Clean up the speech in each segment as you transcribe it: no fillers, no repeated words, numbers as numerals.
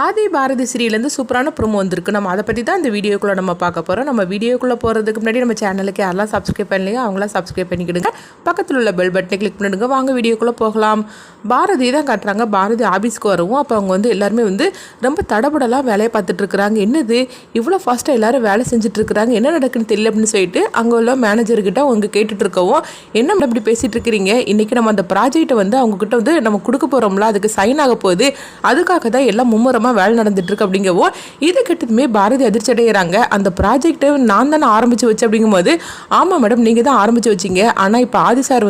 ஆதி பாரதி சீரியலேருந்து சூப்பரான ப்ரோமோ வந்திருக்கு. நம்ம அதை பற்றி தான் இந்த வீடியோக்குள்ளே நம்ம பார்க்க போகிறோம். நம்ம வீடியோக்குள்ளே போகிறதுக்கு முன்னாடி நம்ம சேனலுக்கு யாரெல்லாம் சப்ஸ்கிரைப் பண்ணலையோ அவங்களாம் சப்ஸ்கிரைப் பண்ணிக்கிடுங்க. பக்கத்தில் உள்ள பெல் பட்டனை கிளிக் பண்ணிடுங்க. வாங்க வீடியோக்குள்ளே போகலாம். பாரதி தான் காட்டுறாங்க. பாரதி ஆஃபீஸ்க்கு வரவும் அப்போ அவங்க எல்லாருமே ரொம்ப தடபடலாம் வேலையை பார்த்துட்ருக்குறாங்க. என்னது இவ்வளோ ஃபாஸ்ட்டாக எல்லோரும் வேலை செஞ்சுட்ருக்குறாங்க, என்ன நடக்குன்னு தெரியல அப்படின்னு சொல்லிட்டு அங்கே உள்ள மேனேஜர்கிட்ட அவங்க கேட்டுட்டு இருக்கவும், என்ன இப்படி பேசிகிட்டு இருக்கிறீங்க, இன்றைக்கி நம்ம அந்த ப்ராஜெக்டை அவங்ககிட்ட நம்ம கொடுக்க போகிறோம்ல, அதுக்கு சைன் ஆக போகுது, அதுக்காக தான் எல்லாம் மும்முரமாக வேலை நடந்துட்டு இருக்கு அப்படிங்கவோ இது கிட்டதுமே பாரதி அதிர்ச்சி அடைகிறாங்க. அந்த ப்ராஜெக்டை நான் தானே ஆரம்பிச்சு வச்சு அப்படிங்கும்போது, ஆமாம் மேடம் நீங்கள் தான் ஆரம்பிச்சு வச்சிங்க, ஆனால் இப்போ ஆதி சார்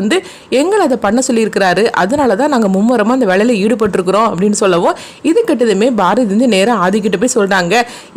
எங்களை அதை பண்ண சொல்லியிருக்கிறாரு, அதனால தான் நாங்கள் மும்முரமாக அந்த வேலையில் ஈடுபட்டிருக்கிறோம் அப்படின்னு சொல்லவும் இது கிட்டதுமே பாரதி நேராக ஆதி கிட்ட போய் சொல்கிறாங்க.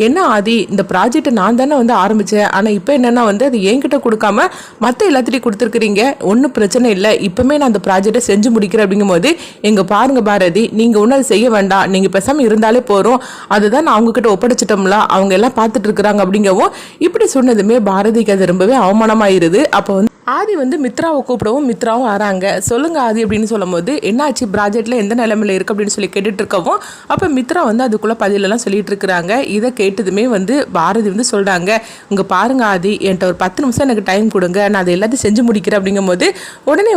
என்ன ஆதி, இந்த ப்ராஜெக்டை நான் தானே ஆரம்பித்தேன், ஆனால் இப்போ என்னென்னா அது என்கிட்ட கொடுக்காம மற்ற எல்லாத்திட்டையும் கொடுத்துருக்குறீங்க, ஒன்றும் பிரச்சனை இல்லை, இப்போமே நான் அந்த ப்ராஜெக்டை செஞ்சு முடிக்கிறேன் அப்படிங்கும்போது, எங்கள் பாருங்க பாரதி, நீங்கள் ஒன்றும் அதை செய்ய வேண்டாம், நீங்கள் பேசாமல் இருந்தாலே போகிறோம், அதுதான் நான் அவங்ககிட்ட ஒப்படைச்சிட்டோம்ல, அவங்க எல்லாம் பார்த்துட்டு இருக்கிறாங்க அப்படிங்கவும் இப்படி சொன்னதுமே பாரதிக்கு அது ரொம்பவே அவமானமாயிருது. அப்போ ஆதி மித்ராவை கூப்பிடவும் மித்ராவும் வராங்க. சொல்லுங்க ஆதி அப்படின்னு சொல்லும் போது, என்னாச்சு ப்ராஜெக்டில் எந்த நிலைமையில் இருக்குது அப்படின்னு சொல்லி கேட்டுட்டு இருக்கவும் அப்போ மித்ரா அதுக்குள்ளே பதிலெல்லாம் சொல்லிட்டு இருக்கிறாங்க. இதை கேட்டதுமே பாரதி சொல்கிறாங்க, இங்கே பாருங்க ஆதி, என்கிட்ட ஒரு 10 நிமிஷம் எனக்கு டைம் கொடுங்க, நான் அதை எல்லாத்தையும் செஞ்சு முடிக்கிறேன் அப்படிங்கும்போது உடனே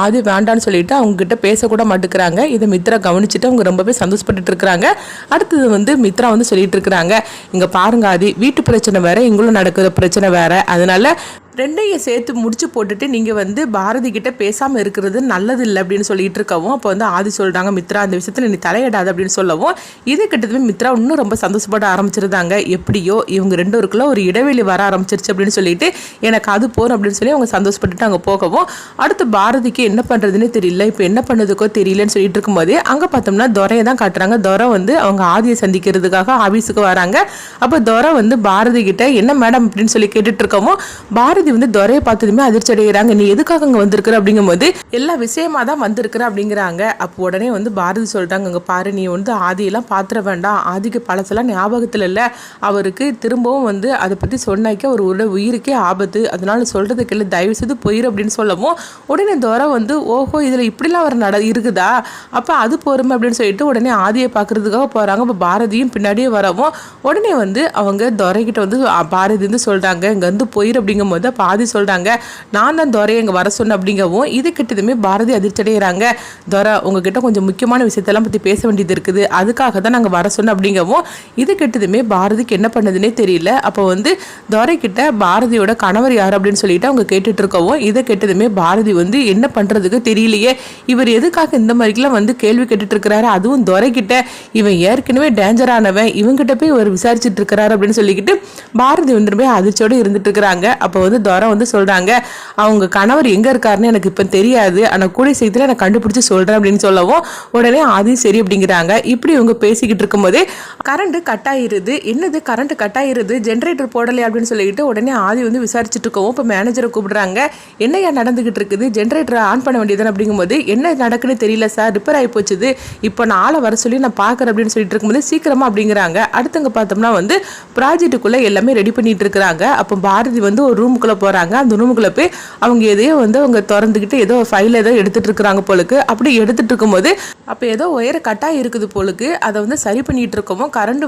ஆதி வேண்டான்னு சொல்லிட்டு அவங்ககிட்ட பேசக்கூட மாட்டுக்கிறாங்க. இதை மித்ரா கவனிச்சுட்டு அவங்க ரொம்பவே சந்தோஷப்பட்டு இருக்கிறாங்க. அடுத்தது மித்ரா சொல்லிட்டு இருக்கிறாங்க, இங்கே பாருங்க ஆதி, வீட்டு பிரச்சனை வேற, இங்குள்ள நடக்கிற பிரச்சனை வேற, அதனால ரெண்டையும் சேர்த்து முடிச்சு போட்டுட்டு நீங்கள் பாரதி கிட்ட பேசாமல் இருக்கிறது நல்லது இல்லை அப்படின்னு சொல்லிட்டு இருக்கவும் அப்போ ஆதி சொல்கிறாங்க, மித்ரா அந்த விஷயத்தில் நீ தலையிடாது அப்படின்னு சொல்லவும் இது கிட்டத்தட்ட மித்ரா இன்னும் ரொம்ப சந்தோஷப்பட ஆரம்பிச்சிருந்தாங்க. எப்படியோ இவங்க ரெண்டுக்குள்ள ஒரு இடைவெளி வர ஆரம்பிச்சிருச்சு அப்படின்னு சொல்லிட்டு எனக்கு அது போகிறோம் அப்படின்னு சொல்லி அவங்க சந்தோஷப்பட்டுட்டு அங்கே போகவும் அடுத்து பாரதிக்கு என்ன பண்ணுறதுன்னு தெரியல, இப்போ என்ன பண்ணதுக்கோ தெரியலன்னு சொல்லிட்டு இருக்கும்போதே அங்கே பார்த்தோம்னா துரையை தான் காட்டுறாங்க. துரை அவங்க ஆதியை சந்திக்கிறதுக்காக ஆஃபீஸுக்கு வராங்க. அப்போ துரை பாரதி கிட்ட என்ன மேடம் அப்படின்னு சொல்லி கேட்டுட்டு இருக்கவும் பாரதி துரையை பார்த்ததுமே அதிர்ச்சி அடைகிறாங்க. நீ எதுக்காக அங்கே வந்திருக்கிற அப்படிங்கும்போது எல்லா விஷயமா தான் வந்திருக்கிற அப்படிங்கிறாங்க. அப்போ உடனே பாரதி சொல்லிட்டாங்க, அங்கே பாரு, நீ ஆதியெல்லாம் பாத்திர வேண்டாம், ஆதிக்கு பழசெல்லாம் ஞாபகத்தில் இல்லை, அவருக்கு திரும்பவும் அதை பற்றி சொன்னாக்க ஒரு உயிருக்கே ஆபத்து, அதனால சொல்கிறதுக்கு இல்லை, தயவு செய்து போயிரு அப்படின்னு சொல்லவும் உடனே துரை ஓஹோ இதில் இப்படிலாம் அவர் இருக்குதா, அப்போ அது போருமே அப்படின்னு சொல்லிட்டு உடனே ஆதியை பார்க்கறதுக்காக போகிறாங்க. அப்போ பாரதியும் பின்னாடியே வரவும் உடனே அவங்க துரைக்கிட்ட பாரதி சொல்கிறாங்க, இங்கே போயிரு அப்படிங்கும்போது பாதி சொல்கிறாங்க, நான் தான் துரையை இங்கே வர சொன்னேன் அப்படிங்கவும் இது கிட்டதுமே பாரதி அதிர்ச்சி அடைகிறாங்க. துரை உங்ககிட்ட கொஞ்சம் முக்கியமான விஷயத்தெல்லாம் பற்றி பேச வேண்டியது இருக்குது, அதுக்காக தான் நாங்கள் வர சொன்னோம் அப்படிங்கவும் இது கிட்டதுமே பாரதிக்கு என்ன பண்ணதுன்னே தெரியல. அப்போ துரை கிட்ட பாரதியோட கணவர் யார் அப்படின்னு சொல்லிட்டு அவங்க கேட்டுட்டு இருக்கவும் இதை கேட்டதுமே பாரதி என்ன பண்ணுறதுக்கு தெரியலையே, இவர் எதுக்காக இந்த மாதிரிலாம் கேள்வி கேட்டுட்டு இருக்கிறாரு, அதுவும் துரை கிட்ட, இவன் ஏற்கனவே டேஞ்சரானவன், இவங்கிட்ட போய் ஒரு விசாரிச்சுட்டு இருக்கிறாரு அப்படின்னு சொல்லிக்கிட்டு பாரதி போய் அதிர்ச்சியோடு இருந்துட்டு இருக்கிறாங்க. அப்போ துரை சொல்றாங்க, அவங்க கணவர் எங்க இருக்காருன்னு எனக்கு இப்ப தெரியாது, ஆனா கூடிய சீக்கிரத்துல நான் கண்டுபிடிச்சு சொல்றேன் அப்படின்னு சொல்லவும் உடனே ஆதி சரி அப்படிங்கிறாங்க. இப்படி இவங்க பேசிக்கிட்டு இருக்கும்போதே கரண்ட் கட் ஆயிருது. என்னது கரண்ட் கட் ஆயிருது, ஜென்ரேட்டர் போடலை அப்படின்னு சொல்லிட்டு உடனே ஆதி விசாரிச்சுட்டு இருக்கவும் இப்போ மேனேஜரை கூப்பிடுறாங்க. என்னையா நடந்துகிட்டு இருக்குது, ஜென்ரேட்டரை ஆன் பண்ண வேண்டியது அப்படிங்கும்போது என்ன நடக்குன்னு தெரியல சார், ரிப்பேர் ஆகி போச்சுது, இப்போ நான் ஆளை வர சொல்லி நான் பார்க்குறேன் அப்படின்னு சொல்லிட்டு இருக்கும்போது சீக்கிரமா அப்படிங்கிறாங்க. அடுத்தவங்க பார்த்தோம்னா ப்ராஜெக்டுக்குள்ள எல்லாமே ரெடி பண்ணிட்டு இருக்கிறாங்க. அப்போ பாரதி ஒரு ரூமுக்குள்ள போறாங்க. அந்த ரூமுக்குள்ள போய் அவங்க எதையோ அவங்க திறந்துக்கிட்டு ஏதோ ஃபைல் ஏதோ எடுத்துட்டு இருக்கிறாங்க போலுக்கு. அப்படி எடுத்துட்டு இருக்கும்போது அப்போ ஏதோ ஒயரை கட்டாக இருக்குது போலுக்கு, அதை சரி பண்ணிட்டு இருக்கவும் கரண்ட்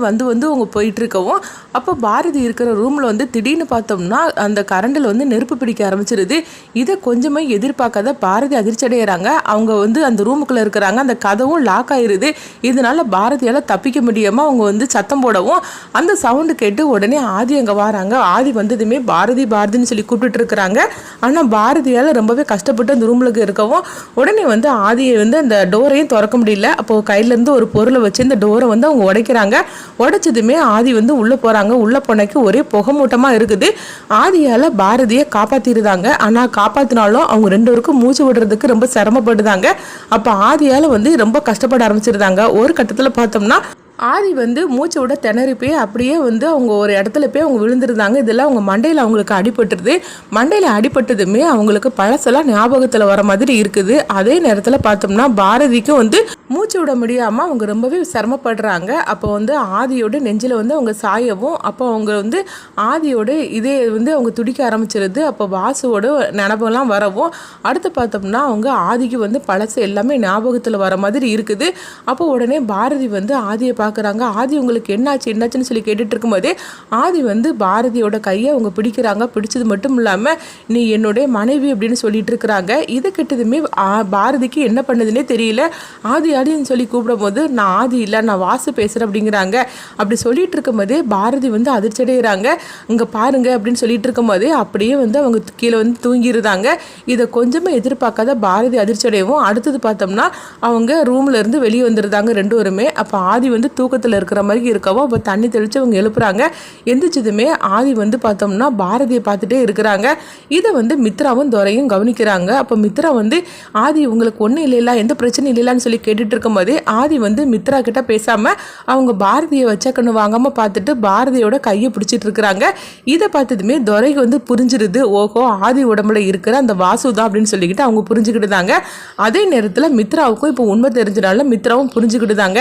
அவங்க போயிட்டு இருக்கவும் அப்போ பாரதி இருக்கிற ரூம்ல திடீர்னு பார்த்தோம்னா அந்த கரண்டில் நெருப்பு பிடிக்க ஆரம்பிச்சிருது. இதை கொஞ்சமே எதிர்பார்க்காத பாரதி அதிர்ச்சி அடைகிறாங்க. அவங்க அந்த ரூமுக்குள்ள இருக்கிறாங்க, அந்த கதவும் லாக் ஆயிருது. இதனால பாரதியால தப்பிக்க முடியாம அவங்க சத்தம் போடவும் அந்த சவுண்டு கேட்டு உடனே ஆதி அங்கே வராங்க. ஆதி வந்ததுமே பாரதி பாரதின்னு சொல்லி கூப்பிட்டு இருக்கிறாங்க. ஆனால் பாரதியால் ரொம்பவே கஷ்டப்பட்டு அந்த ரூமில் இருக்கவும் உடனே ஆதியை அந்த டோரையும் திறக்க முடியல. அப்போ கையிலேருந்து ஒரு பொருளை வச்சு இந்த டோரை அவங்க உடைக்கிறாங்க. உடைச்சதுமே ஆதி உள்ளே போகிறாங்க. உள்ளே போனக்கு ஒரே புகை மூட்டமாக இருக்குது. ஆதியால் பாரதியை காப்பாற்றிருந்தாங்க. ஆனால் காப்பாற்றினாலும் அவங்க 2 பேருக்கும் மூச்சு விடுறதுக்கு ரொம்ப சிரமப்படுதாங்க. அப்போ ஆதியால் ரொம்ப கஷ்டப்பட ஆரம்பிச்சிருந்தாங்க. ஒரு கட்டத்தில் பார்த்தோம்னா ஆதி மூச்சை விட திணறி போய் அப்படியே அவங்க ஒரு இடத்துல போய் அவங்க விழுந்திருந்தாங்க. இதெல்லாம் அவங்க மண்டையில் அவங்களுக்கு அடிபட்டுருது. மண்டையில் அடிபட்டதுமே அவங்களுக்கு பழசெல்லாம் ஞாபகத்தில் வர மாதிரி இருக்குது. அதே நேரத்தில் பார்த்தோம்னா பாரதிக்கு மூச்சு விட முடியாமல் அவங்க ரொம்பவே சிரமப்படுறாங்க. அப்போ ஆதியோட நெஞ்சில் அவங்க சாயவும் அப்போ அவங்க ஆதியோட இதே அவங்க துடிக்க ஆரம்பிச்சிருது. அப்போ வாசுவோட நினப்பெல்லாம் வரவும் அடுத்து பார்த்தோம்னா அவங்க ஆதிக்கு பழசு எல்லாமே ஞாபகத்தில் வர மாதிரி இருக்குது. அப்போ உடனே பாரதி ஆதியை பார்க்குறாங்க. ஆதி உங்களுக்கு என்னாச்சுன்னு சொல்லி கேட்டுட்டு இருக்கும்போதே ஆதி வந்து பாரதியோட கையை அவங்க பிடிக்கிறாங்க. பிடிச்சது மட்டும் இல்லாமல் நீ என்னுடைய மனைவி அப்படின்னு சொல்லிட்டு இருக்கிறாங்க. இது கிட்டதுமே பாரதிக்கு என்ன பண்ணுதுன்னே தெரியல. ஆதின்னு சொல்லி கூப்பிடும் போது நான் ஆதி இல்லை, நான் வாசு பேசுகிறேன் அப்படிங்கிறாங்க. அப்படி சொல்லிட்டு இருக்கும் போதே பாரதி வந்து அதிர்ச்சடைகிறாங்க. இங்கே பாருங்க அப்படின்னு சொல்லிட்டு இருக்கும் போதே அப்படியே வந்து அவங்க கீழே வந்து தூங்கிடுறாங்க. இதை கொஞ்சமே எதிர்பார்க்காத பாரதி அதிர்ச்சடையவும் அடுத்தது பார்த்தோம்னா அவங்க ரூம்ல இருந்து வெளியே வந்துருந்தாங்க ரெண்டு பேருமே. அப்போ ஆதி வந்து தூக்கத்தில் இருக்கிற மாதிரி இருக்கவும் அப்போ தண்ணி தெளித்து அவங்க எழுப்புறாங்க. எந்திரிச்சதுமே ஆதி வந்து பார்த்தோம்னா பாரதியை பார்த்துட்டே இருக்கிறாங்க. இதை வந்து மித்ராவும் துரையும் கவனிக்கிறாங்க. அப்போ மித்ரா வந்து ஆதி உங்களுக்கு ஒன்றும் இல்லைல்ல, எந்த பிரச்சனையும் இல்லைன்னு சொல்லி கேட்டுட்டு இருக்கும் போதே ஆதி வந்து மித்ரா கிட்ட பேசாமல் அவங்க பாரதியை வச்ச கண்ணு வாங்காமல் பார்த்துட்டு பாரதியோட கையை பிடிச்சிட்டு இருக்கிறாங்க. இதை பார்த்ததுமே துரைக்கு வந்து புரிஞ்சிருது. ஓஹோ, ஆதி உடம்புல இருக்கிற அந்த வாசு தான் அப்படின்னு சொல்லிக்கிட்டு அவங்க புரிஞ்சுக்கிட்டுதாங்க. அதே நேரத்தில் மித்ராவுக்கும் இப்போ உண்மை தெரிஞ்சனால மித்ராவும் புரிஞ்சுக்கிட்டுதாங்க.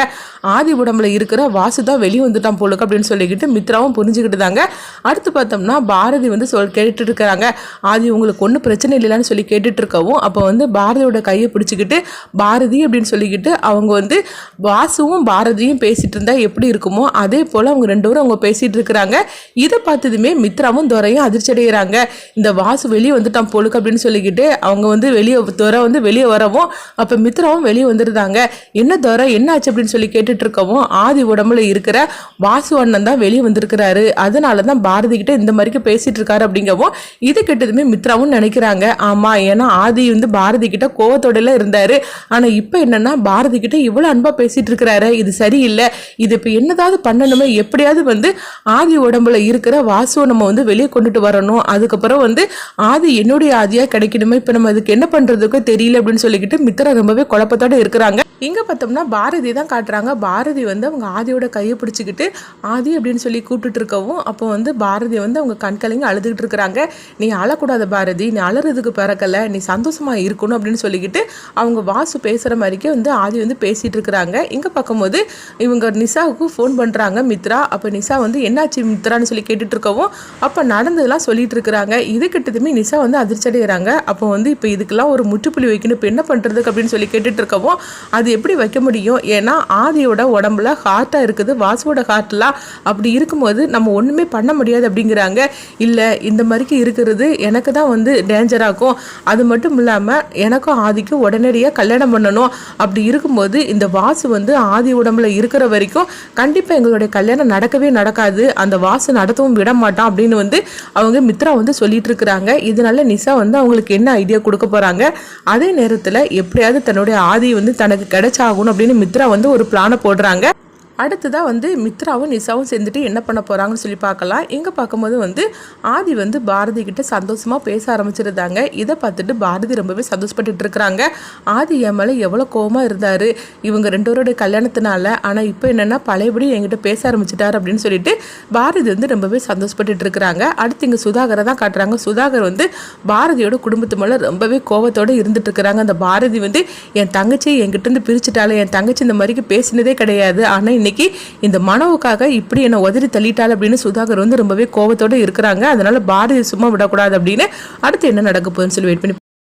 ஆதி உடம்புல இருக்கிற வாசு தான் வெளியே வந்துட்டான் போலுக்கு அப்படின்னு சொல்லிக்கிட்டு மித்ராவும் புரிஞ்சுக்கிட்டுதாங்க. அடுத்து பார்த்தோம்னா பாரதி வந்து கேட்டுட்டு இருக்கிறாங்க. ஆதி உங்களுக்கு ஒன்றும் பிரச்சனை இல்லைன்னு சொல்லி கேட்டுட்டு இருக்கவும் அப்போ வந்து பாரதியோட கையை பிடிச்சிக்கிட்டு பாரதி அப்படின்னு சொல்லிக்கிட்டு அவங்க வந்து வாசுவும் பாரதியும் பேசிட்டு இருந்தா எப்படி இருக்குமோ அதே போல அவங்க ரெண்டு பேரும் அவங்க பேசிட்டு இருக்கிறாங்க. இதை பார்த்ததுமே மித்ராவும் துரையும் அதிர்ச்சி அடைகிறாங்க. இந்த வாசு வெளியே வந்துட்டான் போலுக்கு அப்படின்னு சொல்லிக்கிட்டு அவங்க வந்து துரை வந்து வெளியே வரவும் அப்போ மித்ராவும் வெளியே வந்துருந்தாங்க. என்ன துரை என்ன ஆச்சு அப்படின்னு சொல்லி கேட்டுட்டு இருக்கவும் ஆதி உடம்புல இருக்கிற வாசு அண்ணன் தான் வெளியே வந்திருக்கிறாரு, அதனால தான் பாரதி கிட்ட இந்த மாதிரி பேசிட்டு இருக்காரு அப்படிங்கவும் இது கிட்டதுமே மித்ராவும் நினைக்கிறாங்க. ஆமா, ஏன்னா ஆதி வந்து பாரதி கிட்ட கோவத்தோடல இருந்தாரு. ஆனா இப்ப என்னன்னா பாரதி கிட்ட இவ்வளவு அன்பா பேசிட்டு இருக்கிறாரு, இது சரியில்லை. இது இப்ப என்னதாவது பண்ணணுமே, எப்படியாவது வந்து ஆதி உடம்புல இருக்கிற வாசுவை நம்ம வந்து வெளியே கொண்டுட்டு வரணும். அதுக்கப்புறம் வந்து ஆதி என்னுடைய ஆதியா கிடைக்கணுமே, இப்ப நம்ம அதுக்கு என்ன பண்றதுக்கு தெரியல அப்படின்னு சொல்லிக்கிட்டு மித்ரா ரொம்பவே குழப்பத்தோட இருக்கிறாங்க. இங்க பார்த்தோம்னா பாரதி தான் காட்டுறாங்க. பாரதி வந்து அவங்க ஆதியோட கையை பிடிச்சிக்கிட்டு ஆதி அப்படின்னு சொல்லி கூப்பிட்டுட்டு இருக்கவும் அப்போ வந்து பாரதி வந்து அவங்க கண்கலங்கி அழுதுகிட்டு இருக்கிறாங்க. நீ அழக்கூடாத பாரதி, நீ அழறதுக்கு பிறக்கல, நீ சந்தோஷமா இருக்கணும் அப்படின்னு சொல்லிக்கிட்டு அவங்க வாசு பேசுற மாதிரிக்கே வந்து ஆதி வந்து பேசிட்டு இருக்கிறாங்க. இங்க பார்க்கும்போது இவங்க நிஷாவுக்கு ஃபோன் பண்றாங்க மித்ரா. அப்போ நிஷா வந்து என்னாச்சு மித்ரான்னு சொல்லி கேட்டுட்டு இருக்கவும் அப்போ நடந்ததெல்லாம் சொல்லிட்டு இருக்கிறாங்க. இது கிட்டதுமே நிஷா வந்து அதிர்ச்சி அடைகிறாங்க. அப்போ வந்து இப்போ இதுக்கெல்லாம் ஒரு முற்றுப்புள்ளி வைக்கணும், இப்போ என்ன பண்றதுக்கு அப்படின்னு சொல்லி கேட்டுட்டு இருக்கவும் அது எப்படி வைக்க முடியும், ஏன்னா ஆதியோட உடம்புல ஹார்ட்டா இருக்குது, வாசுவோட ஹார்ட்லாம் அப்படி இருக்கும்போது நம்ம ஒண்ணுமே பண்ண முடியாது அப்படிங்கிறாங்க. இல்லை, இந்த மாதிரிக்கு இருக்கிறது எனக்கு தான் வந்து டேஞ்சர் ஆகும். அது மட்டும் இல்லாமல் எனக்கும் ஆதிக்கும் உடனடியாக கல்யாணம் பண்ணணும். அப்படி இருக்கும்போது இந்த வாசு வந்து ஆதி உடம்புல இருக்கிற வரைக்கும் கண்டிப்பாக எங்களுடைய கல்யாணம் நடக்கவே நடக்காது, அந்த வாசு நடத்தவும் விட மாட்டான் அப்படின்னு வந்து அவங்க மித்ரா வந்து சொல்லிட்டு இருக்கிறாங்க. இதனால நிஷா வந்து அவங்களுக்கு என்ன ஐடியா கொடுக்க போறாங்க, அதே நேரத்தில் எப்படியாவது தன்னுடைய ஆதி வந்து தனக்கு கிடைச்சாகணும் அப்படின்னு மித்ரா வந்து ஒரு பிளானை போடுறாங்க. அடுத்ததாக வந்து மித்ராவும் நிஷாவும் சேர்ந்துட்டு என்ன பண்ண போகிறாங்கன்னு சொல்லி பார்க்கலாம். இங்கே பார்க்கும்போது வந்து ஆதி வந்து பாரதி கிட்ட சந்தோஷமாக பேச ஆரம்பிச்சிருந்தாங்க. இதை பார்த்துட்டு பாரதி ரொம்பவே சந்தோஷப்பட்டுட்டு இருக்கிறாங்க. ஆதி என் மேலே எவ்வளோ கோவமாக இருந்தார் இவங்க ரெண்டு பேருடைய கல்யாணத்தினால, ஆனால் இப்போ என்னென்னா பழையபடி என்கிட்ட பேச ஆரம்பிச்சிட்டார் அப்படின்னு சொல்லிட்டு பாரதி வந்து ரொம்பவே சந்தோஷப்பட்டுட்டு இருக்கிறாங்க. அடுத்து இங்கே சுதாகரை தான் காட்டுறாங்க. சுதாகர் வந்து பாரதியோட குடும்பத்து மேலே ரொம்பவே கோவத்தோடு இருந்துட்டு இருக்கிறாங்க. அந்த பாரதி வந்து என் தங்கச்சி என்கிட்ட இருந்து பிரிச்சுட்டாலே, என் தங்கச்சி இந்த மாதிரிக்கு பேசினதே கிடையாது, ஆனால் இன்னைக்கு இந்த மனவுக்காக இப்படி என்ன உதறி தள்ளிட்டாள் அப்படின்னு சுதாகர் வந்து ரொம்பவே கோவத்தோடு இருக்கிறாங்க. அதனால பாரதி சும்மா விடக்கூடாது அப்படின்னு அடுத்து என்ன நடக்க போகுதுன்னு சொல்லி வெயிட் பண்ணி